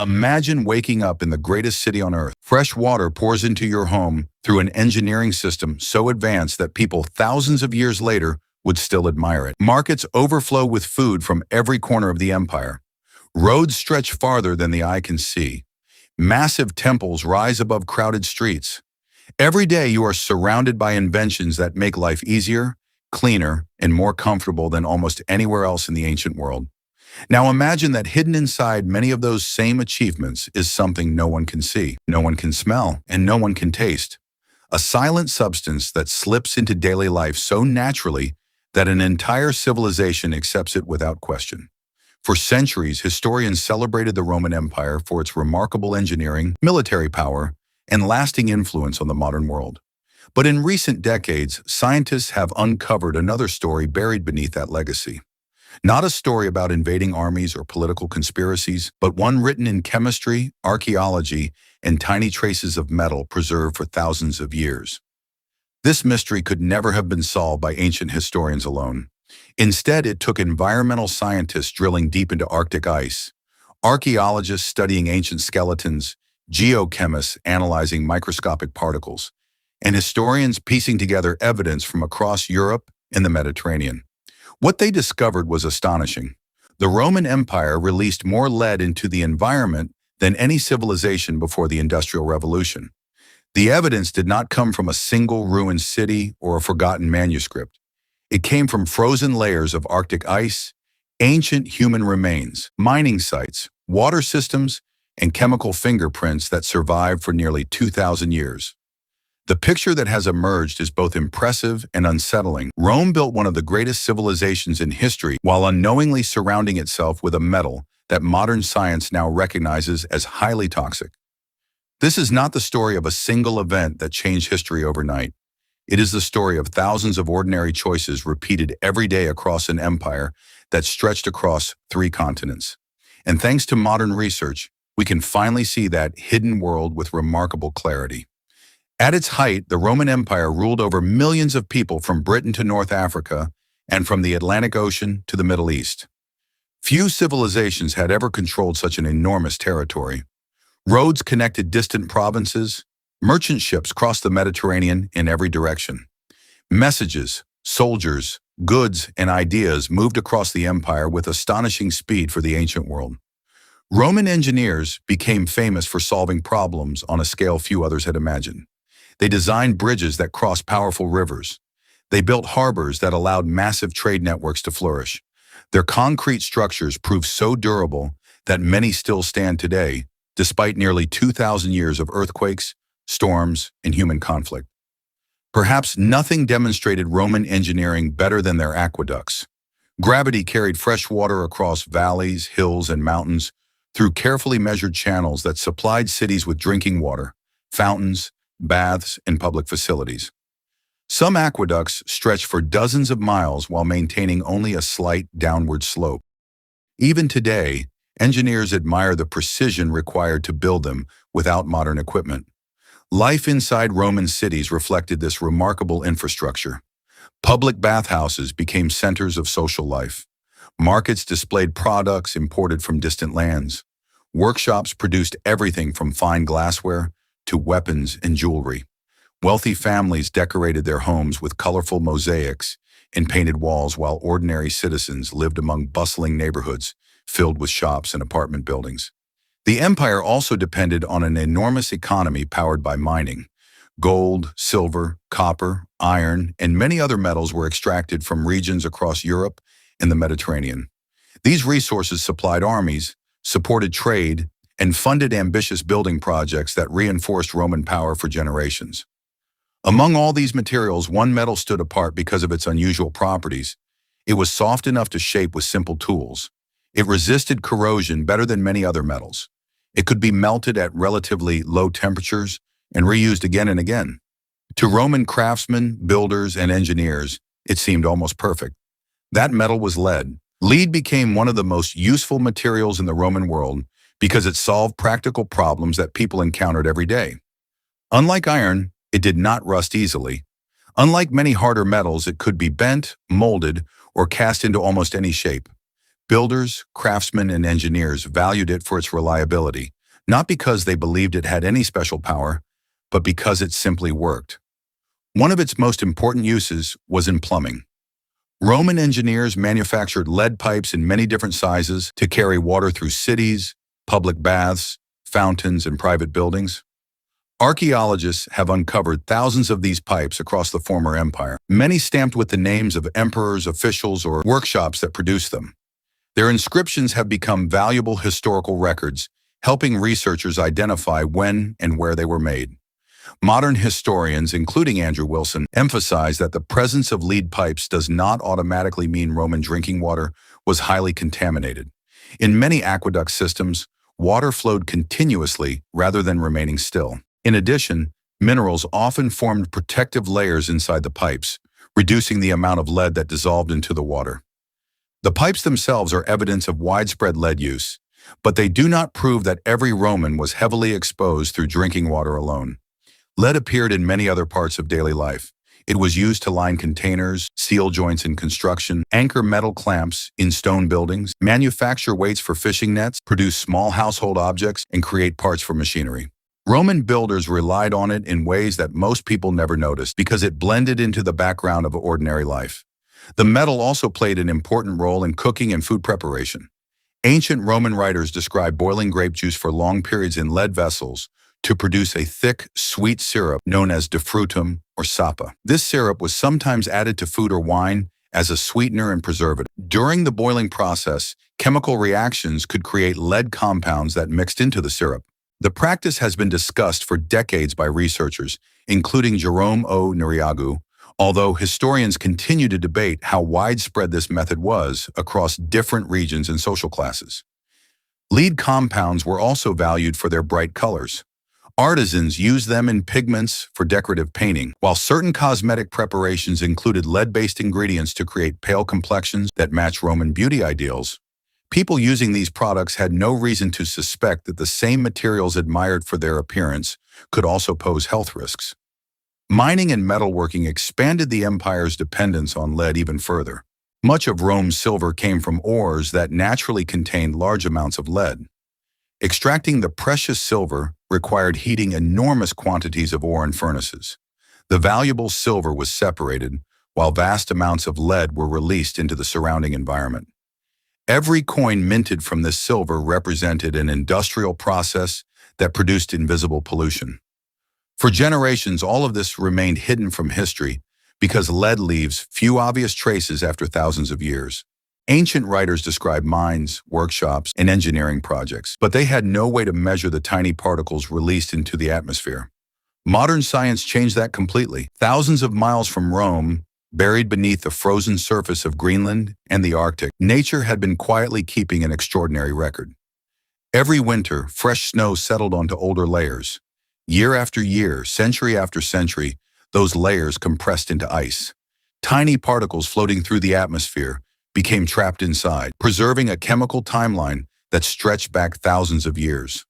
Imagine waking up in the greatest city on earth. Fresh water pours into your home through an engineering system so advanced that people thousands of years later would still admire it. Markets overflow with food from every corner of the empire. Roads stretch farther than the eye can see. Massive temples rise above crowded streets. Every day you are surrounded by inventions that make life easier, cleaner, and more comfortable than almost anywhere else in the ancient world. Now imagine that hidden inside many of those same achievements is something no one can see, no one can smell, and no one can taste. A silent substance that slips into daily life so naturally that an entire civilization accepts it without question. For centuries, historians celebrated the Roman Empire for its remarkable engineering, military power, and lasting influence on the modern world. But in recent decades, scientists have uncovered another story buried beneath that legacy. Not a story about invading armies or political conspiracies, but one written in chemistry, archaeology, and tiny traces of metal preserved for thousands of years. This mystery could never have been solved by ancient historians alone. Instead, it took environmental scientists drilling deep into Arctic ice, archaeologists studying ancient skeletons, geochemists analyzing microscopic particles, and historians piecing together evidence from across Europe and the Mediterranean. What they discovered was astonishing. The Roman Empire released more lead into the environment than any civilization before the Industrial Revolution. The evidence did not come from a single ruined city or a forgotten manuscript. It came from frozen layers of Arctic ice, ancient human remains, mining sites, water systems, and chemical fingerprints that survived for nearly 2,000 years. The picture that has emerged is both impressive and unsettling. Rome built one of the greatest civilizations in history while unknowingly surrounding itself with a metal that modern science now recognizes as highly toxic. This is not the story of a single event that changed history overnight. It is the story of thousands of ordinary choices repeated every day across an empire that stretched across 3 continents. And thanks to modern research, we can finally see that hidden world with remarkable clarity. At its height, the Roman Empire ruled over millions of people from Britain to North Africa and from the Atlantic Ocean to the Middle East. Few civilizations had ever controlled such an enormous territory. Roads connected distant provinces. Merchant ships crossed the Mediterranean in every direction. Messages, soldiers, goods, and ideas moved across the empire with astonishing speed for the ancient world. Roman engineers became famous for solving problems on a scale few others had imagined. They designed bridges that crossed powerful rivers. They built harbors that allowed massive trade networks to flourish. Their concrete structures proved so durable that many still stand today, despite nearly 2,000 years of earthquakes, storms, and human conflict. Perhaps nothing demonstrated Roman engineering better than their aqueducts. Gravity carried fresh water across valleys, hills, and mountains through carefully measured channels that supplied cities with drinking water, fountains, baths, and public facilities. Some aqueducts stretched for dozens of miles while maintaining only a slight downward slope. Even today, engineers admire the precision required to build them without modern equipment. Life inside Roman cities reflected this remarkable infrastructure. Public bathhouses became centers of social life. Markets displayed products imported from distant lands. Workshops produced everything from fine glassware to weapons and jewelry. Wealthy families decorated their homes with colorful mosaics and painted walls while ordinary citizens lived among bustling neighborhoods filled with shops and apartment buildings. The empire also depended on an enormous economy powered by mining. Gold, silver, copper, iron, and many other metals were extracted from regions across Europe and the Mediterranean. These resources supplied armies, supported trade, and funded ambitious building projects that reinforced Roman power for generations. Among all these materials, one metal stood apart because of its unusual properties. It was soft enough to shape with simple tools. It resisted corrosion better than many other metals. It could be melted at relatively low temperatures and reused again and again. To Roman craftsmen, builders, and engineers, it seemed almost perfect. That metal was lead. Lead became one of the most useful materials in the Roman world because it solved practical problems that people encountered every day. Unlike iron, it did not rust easily. Unlike many harder metals, it could be bent, molded, or cast into almost any shape. Builders, craftsmen, and engineers valued it for its reliability, not because they believed it had any special power, but because it simply worked. One of its most important uses was in plumbing. Roman engineers manufactured lead pipes in many different sizes to carry water through cities, public baths, fountains, and private buildings. Archaeologists have uncovered thousands of these pipes across the former empire, many stamped with the names of emperors, officials, or workshops that produced them. Their inscriptions have become valuable historical records, helping researchers identify when and where they were made. Modern historians, including Andrew Wilson, emphasize that the presence of lead pipes does not automatically mean Roman drinking water was highly contaminated. In many aqueduct systems, water flowed continuously rather than remaining still. In addition, minerals often formed protective layers inside the pipes, reducing the amount of lead that dissolved into the water. The pipes themselves are evidence of widespread lead use, but they do not prove that every Roman was heavily exposed through drinking water alone. Lead appeared in many other parts of daily life. It was used to line containers, seal joints in construction, anchor metal clamps in stone buildings, manufacture weights for fishing nets, produce small household objects, and create parts for machinery. Roman builders relied on it in ways that most people never noticed because it blended into the background of ordinary life. The metal also played an important role in cooking and food preparation. Ancient Roman writers describe boiling grape juice for long periods in lead vessels to produce a thick, sweet syrup known as defrutum or sapa. This syrup was sometimes added to food or wine as a sweetener and preservative. During the boiling process, chemical reactions could create lead compounds that mixed into the syrup. The practice has been discussed for decades by researchers, including Jerome O. Neriagu, although historians continue to debate how widespread this method was across different regions and social classes. Lead compounds were also valued for their bright colors. Artisans used them in pigments for decorative painting, while certain cosmetic preparations included lead-based ingredients to create pale complexions that match Roman beauty ideals. People using these products had no reason to suspect that the same materials admired for their appearance could also pose health risks. Mining and metalworking expanded the empire's dependence on lead even further. Much of Rome's silver came from ores that naturally contained large amounts of lead. Extracting the precious silver required heating enormous quantities of ore in furnaces. The valuable silver was separated, while vast amounts of lead were released into the surrounding environment. Every coin minted from this silver represented an industrial process that produced invisible pollution. For generations, all of this remained hidden from history because lead leaves few obvious traces after thousands of years. Ancient writers describe mines, workshops, and engineering projects, but they had no way to measure the tiny particles released into the atmosphere. Modern science changed that completely. Thousands of miles from Rome, buried beneath the frozen surface of Greenland and the Arctic, nature had been quietly keeping an extraordinary record. Every winter, fresh snow settled onto older layers. Year after year, century after century, those layers compressed into ice. Tiny particles floating through the atmosphere became trapped inside, preserving a chemical timeline that stretched back thousands of years.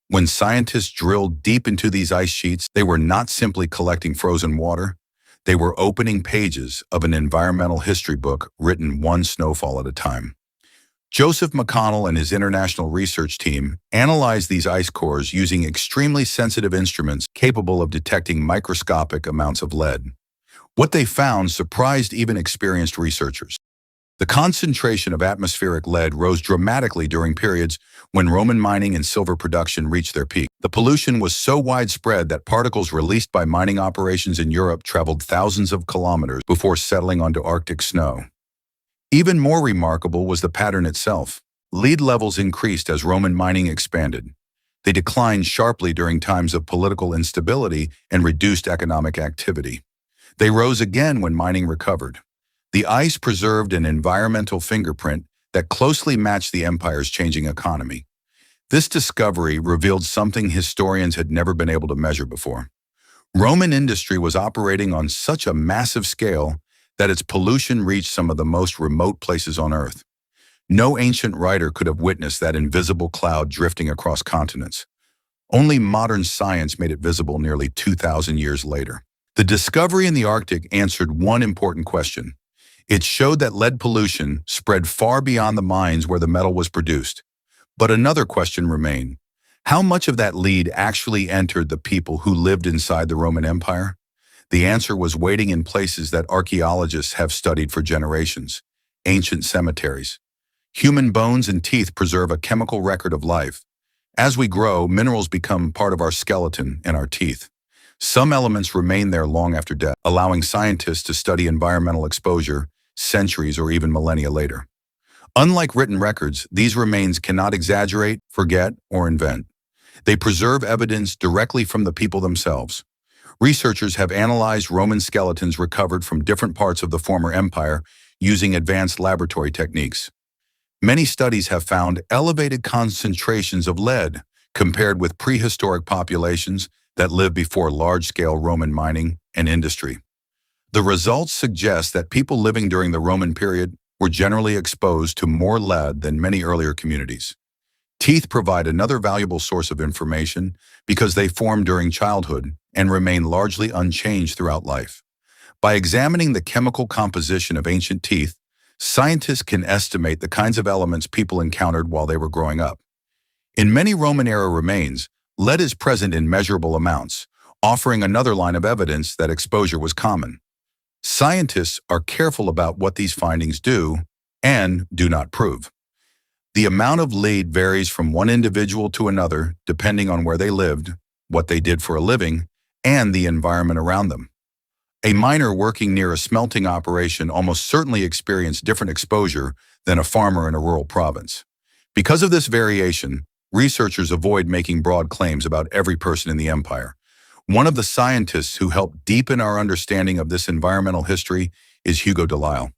When scientists drilled deep into these ice sheets, they were not simply collecting frozen water. They were opening pages of an environmental history book written one snowfall at a time. Joseph McConnell and his international research team analyzed these ice cores using extremely sensitive instruments capable of detecting microscopic amounts of lead. What they found surprised even experienced researchers. The concentration of atmospheric lead rose dramatically during periods when Roman mining and silver production reached their peak. The pollution was so widespread that particles released by mining operations in Europe traveled thousands of kilometers before settling onto Arctic snow. Even more remarkable was the pattern itself. Lead levels increased as Roman mining expanded. They declined sharply during times of political instability and reduced economic activity. They rose again when mining recovered. The ice preserved an environmental fingerprint that closely matched the empire's changing economy. This discovery revealed something historians had never been able to measure before. Roman industry was operating on such a massive scale that its pollution reached some of the most remote places on Earth. No ancient writer could have witnessed that invisible cloud drifting across continents. Only modern science made it visible nearly 2,000 years later. The discovery in the Arctic answered one important question. It showed that lead pollution spread far beyond the mines where the metal was produced. But another question remained. How much of that lead actually entered the people who lived inside the Roman Empire? The answer was waiting in places that archaeologists have studied for generations: ancient cemeteries. Human bones and teeth preserve a chemical record of life. As we grow, minerals become part of our skeleton and our teeth. Some elements remain there long after death, allowing scientists to study environmental exposure centuries or even millennia later. Unlike written records, these remains cannot exaggerate, forget, or invent. They preserve evidence directly from the people themselves. Researchers have analyzed Roman skeletons recovered from different parts of the former empire using advanced laboratory techniques. Many studies have found elevated concentrations of lead compared with prehistoric populations that lived before large-scale Roman mining and industry. The results suggest that people living during the Roman period were generally exposed to more lead than many earlier communities. Teeth provide another valuable source of information because they form during childhood and remain largely unchanged throughout life. By examining the chemical composition of ancient teeth, scientists can estimate the kinds of elements people encountered while they were growing up. In many Roman-era remains, lead is present in measurable amounts, offering another line of evidence that exposure was common. Scientists are careful about what these findings do and do not prove. The amount of lead varies from one individual to another depending on where they lived, what they did for a living, and the environment around them. A miner working near a smelting operation almost certainly experienced different exposure than a farmer in a rural province. Because of this variation, researchers avoid making broad claims about every person in the empire. One of the scientists who helped deepen our understanding of this environmental history is Hugo Delisle.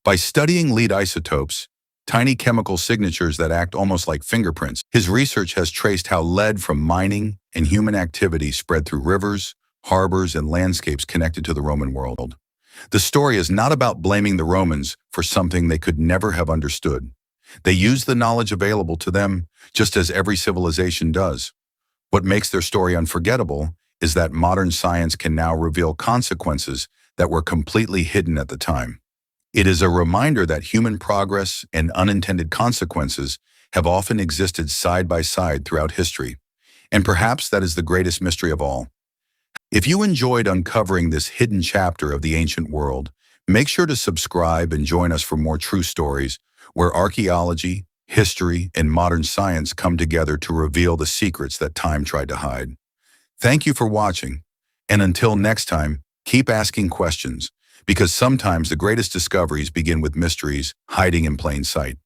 By studying lead isotopes, tiny chemical signatures that act almost like fingerprints, his research has traced how lead from mining and human activity spread through rivers, harbors, and landscapes connected to the Roman world. The story is not about blaming the Romans for something they could never have understood. They used the knowledge available to them, just as every civilization does. What makes their story unforgettable is that modern science can now reveal consequences that were completely hidden at the time. It is a reminder that human progress and unintended consequences have often existed side by side throughout history, and perhaps that is the greatest mystery of all. If you enjoyed uncovering this hidden chapter of the ancient world, make sure to subscribe and join us for more true stories where archaeology, history, and modern science come together to reveal the secrets that time tried to hide. Thank you for watching, and until next time, keep asking questions, because sometimes the greatest discoveries begin with mysteries hiding in plain sight.